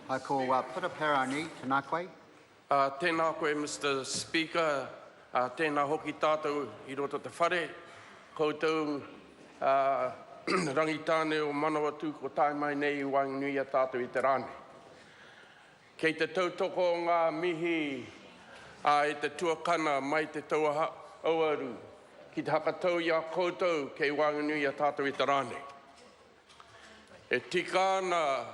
I call Piraperani Tēnā koe. Tēnā koe, Mr. Speaker. Tēnā hoki tātou I roto te whare. Koutou Rangitāne o Manawatu ko tai mai nei I Whanganui tātou I te rāne. Kei te tautoko o ngā mihi e te tuakana mai te tauaha auaru. Ki te hakatau I a koutou kei Whanganui tātou I te rāne. E tika ana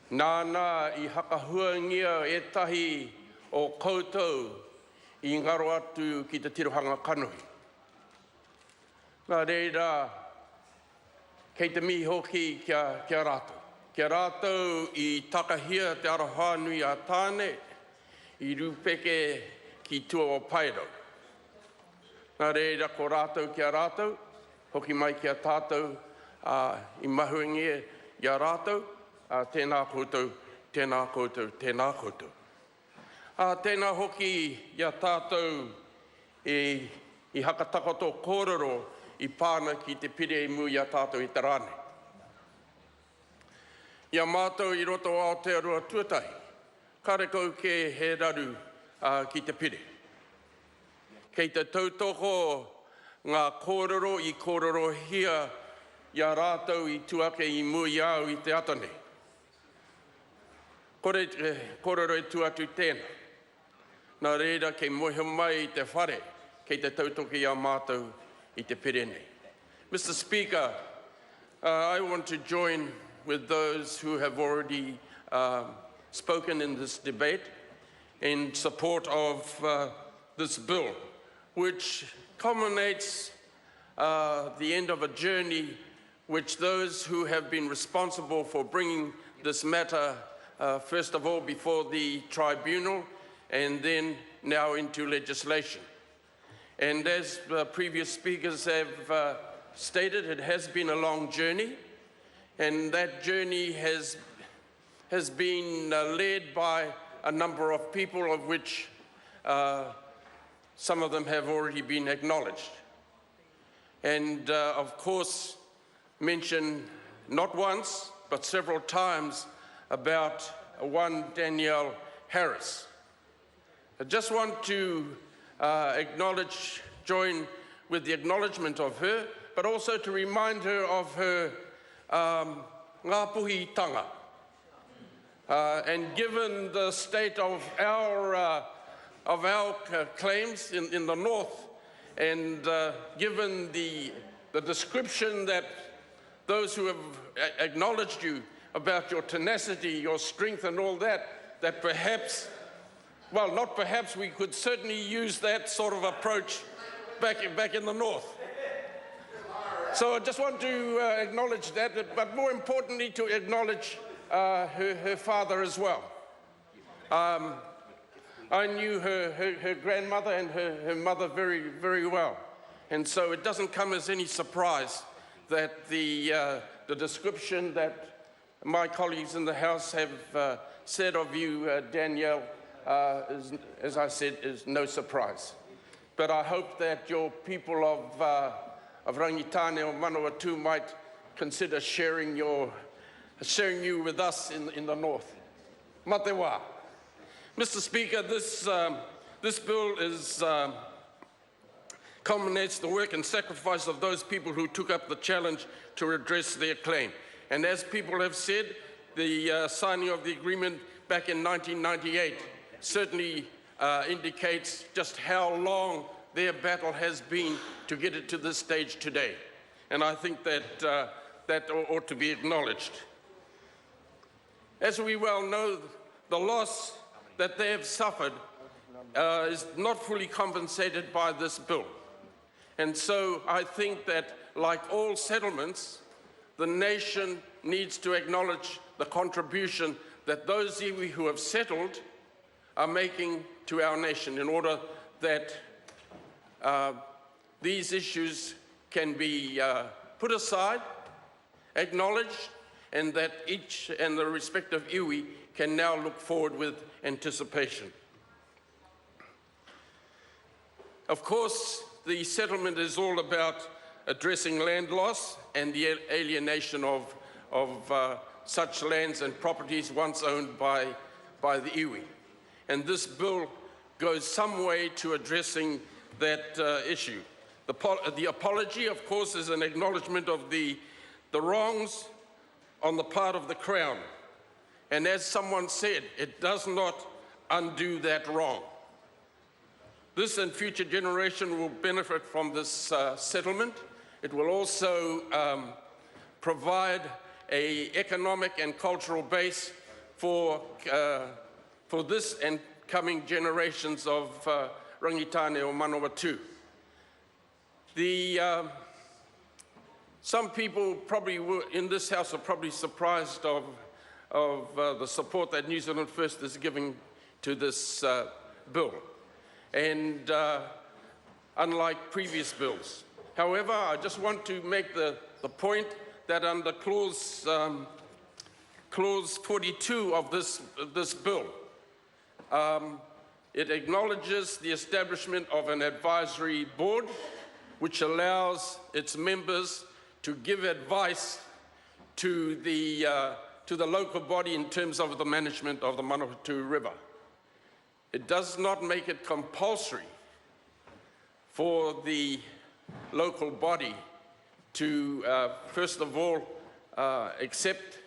nāna I hakahuangia etahi o koutou I ngaro atu ki te tirohanga kanohi. Nā reira, kei te mihi hoki kia rātou. Kia rātou I takahia te arohanui a tāne, I rūpeke ki tua o pairau. Nā reira, ko rātou kia rātou, hoki mai kia tātou I mahuangia ia rātou, tēnā koutou, tēnā koutou, tēnā koutou. Tēnā hoki ia tātou I hakatakoto kōrero I pāna ki te pire imu ia tātou I te rāne. Ia mātou I roto o Aotearoa tuatahi, karekau ke he raru ki te pire. Kei te tautoko ngā kōrero I kōrero hia ia rātou I tuake I mui au I te atane. Kōrero e tuatu tēnā. Nā reira kei mohe mai I te whare, kei te tautoko ia mātou I te pire nei. Mr. Speaker, I want to join with those who have already spoken in this debate in support of this bill, which culminates the end of a journey which those who have been responsible for bringing this matter, first of all before the tribunal, and then now into legislation. And as previous speakers have stated, it has been a long journey, and that journey has been led by a number of people, of which some of them have already been acknowledged. And of course, mention not once, but several times about one Danielle Harris. I just want to join with the acknowledgement of her, but also to remind her of her ngāpuhitanga. And given the state of our claims in the north, and given the description that those who have acknowledged you about your tenacity, your strength and all that, that perhaps, well, not perhaps, we could certainly use that sort of approach back in the north. So I just want to acknowledge that, but more importantly to acknowledge her father as well. I knew her grandmother and her mother very, very well. And so it doesn't come as any surprise that the description that my colleagues in the House have said of you, Danielle, as I said, is no surprise. But I hope that your people of Rangitāne or Manawatu might consider sharing you with us in the north. Mā te wā. Mr. Speaker, this bill culminates the work and sacrifice of those people who took up the challenge to redress their claim. And as people have said, the signing of the agreement back in 1998 certainly indicates just how long their battle has been to get it to this stage today. And I think that that ought to be acknowledged. As we well know, the loss that they have suffered is not fully compensated by this bill. And so I think that, like all settlements, the nation needs to acknowledge the contribution that those iwi who have settled are making to our nation in order that these issues can be put aside, acknowledged, and that each and the respective iwi can now look forward with anticipation. Of course, the settlement is all about addressing land loss and the alienation of such lands and properties once owned by the iwi. And this bill goes some way to addressing that issue. The apology, of course, is an acknowledgement of the wrongs on the part of the Crown. And as someone said, it does not undo that wrong. This and future generation will benefit from this settlement. It will also provide an economic and cultural base for this and coming generations of Rangitāne or Manawatu. Some people probably in this House are probably surprised of the support that New Zealand First is giving to this bill, and unlike previous bills. However, I just want to make the point that under clause 42 of this bill, it acknowledges the establishment of an advisory board which allows its members to give advice to the local body in terms of the management of the Manawatu River. It does not make it compulsory for the local body to, first of all, accept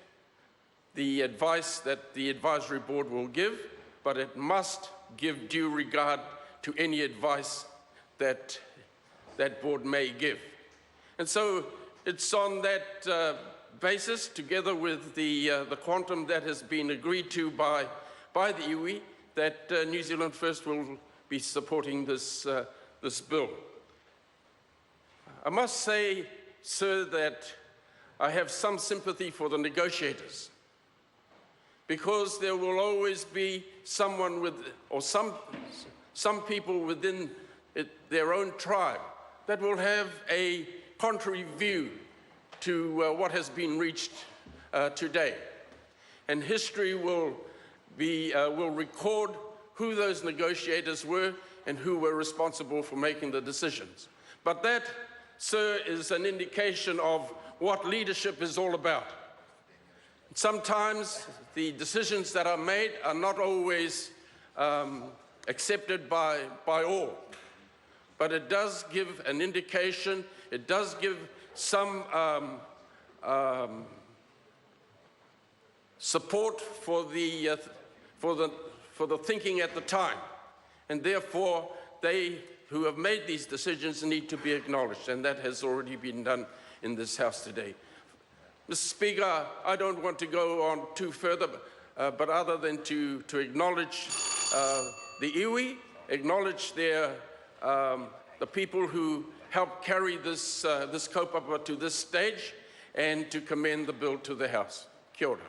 the advice that the advisory board will give, but it must give due regard to any advice that that board may give. And so it's on that basis, together with the quantum that has been agreed to by the iwi, that New Zealand First will be supporting this bill. I must say, sir, that I have some sympathy for the negotiators, because there will always be someone with, or some people within their own tribe that will have a contrary view to what has been reached today. And history will record who those negotiators were and who were responsible for making the decisions. But that, sir, is an indication of what leadership is all about. Sometimes the decisions that are made are not always accepted by all, but it does give an indication, it does give some support for the thinking at the time, and therefore they who have made these decisions need to be acknowledged, and that has already been done in this House today. Mr. Speaker, I don't want to go on too further, but other than to acknowledge the iwi, acknowledge the people who helped carry this kaupapa to this stage, and to commend the bill to the House. Kia ora.